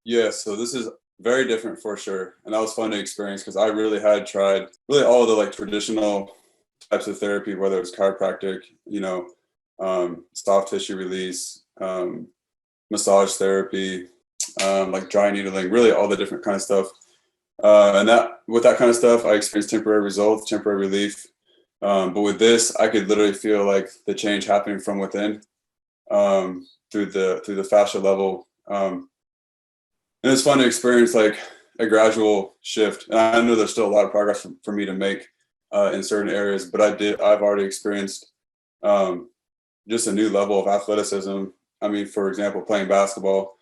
Yeah, so this is very different for sure. And that was fun to experience because I really had tried really all the like traditional types of therapy, whether it was chiropractic, soft tissue release, massage therapy, like dry needling, really all the different kind of stuff. And that with that kind of stuff, I experienced temporary results, temporary relief. But with this, I could literally feel like the change happening from within through the fascia level. And it's fun to experience like a gradual shift. And I know there's still a lot of progress for me to make in certain areas, but I've already experienced just a new level of athleticism. I mean, for example, playing basketball,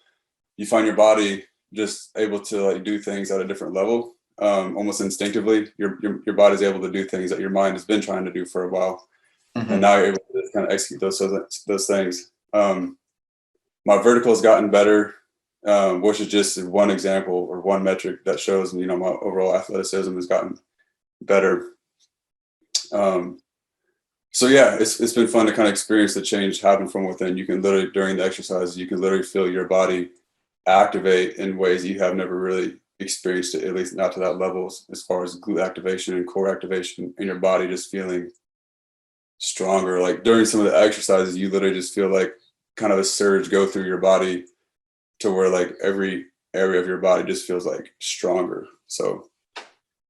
you find your body just able to like do things at a different level, almost instinctively. Your body's able to do things that your mind has been trying to do for a while, and now you're able to just kind of execute those things. My vertical has gotten better, which is just one example or one metric that shows my overall athleticism has gotten better. So yeah, it's been fun to kind of experience the change happen from within. You can literally, during the exercises, you can literally feel your body activate in ways you have never really experienced it, at least not to that level, as far as glute activation and core activation, and your body just feeling stronger. Like during some of the exercises, you literally just feel like kind of a surge go through your body to where like every area of your body just feels like stronger. So,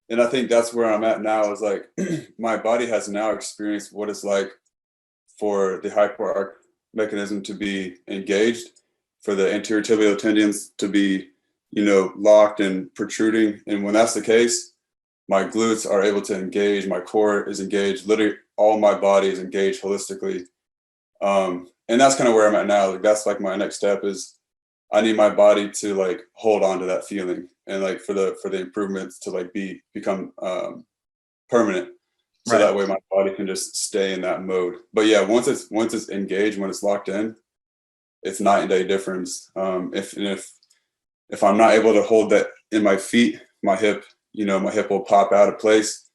and I think that's where I'm at now is like my body has now experienced what it's like for the hypoarch mechanism to be engaged, for the anterior tibial tendons to be, locked and protruding. And when that's the case, my glutes are able to engage, my core is engaged, literally all my body is engaged holistically. And that's kind of where I'm at now. Like that's like my next step is I need my body to like hold on to that feeling and like for the improvements to like become permanent. So that way my body can just stay in that mode. But yeah, once it's engaged, when it's locked in, it's night and day difference. If I'm not able to hold that in my feet, my hip will pop out of place,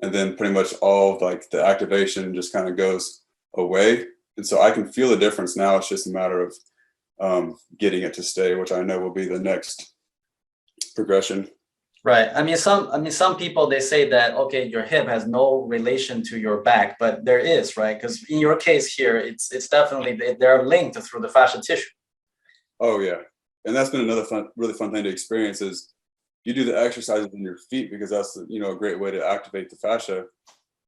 and then pretty much all of, like the activation just kind of goes away. And so I can feel the difference now. It's just a matter of getting it to stay, which I know will be the next progression. Right. Some people, they say that, okay, your hip has no relation to your back, but there is, right? Because in your case here, it's definitely, they're linked through the fascia tissue. Oh yeah. And that's been another really fun thing to experience is you do the exercises in your feet because that's, a great way to activate the fascia.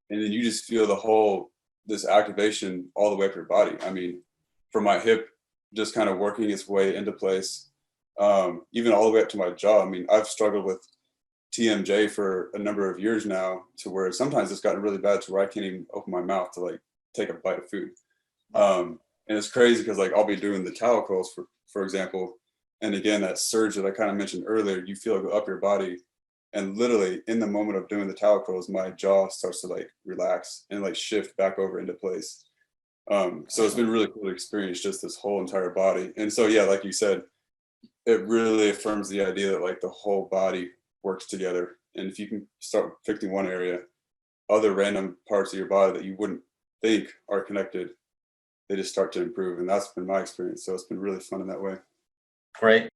And then you just feel this activation all the way up your body. I mean, for my hip, just kind of working its way into place, even all the way up to my jaw. I mean, I've struggled with TMJ for a number of years now to where sometimes it's gotten really bad to where I can't even open my mouth to like take a bite of food. And it's crazy because like I'll be doing the towel curls for example. And again, that surge that I kind of mentioned earlier, you feel it go up your body. And literally in the moment of doing the towel curls, my jaw starts to like relax and like shift back over into place. So it's been really cool to experience just this whole entire body. And so, yeah, like you said, it really affirms the idea that like the whole body works together. And if you can start fixing one area, other random parts of your body that you wouldn't think are connected, they just start to improve. And that's been my experience. So it's been really fun in that way. Great.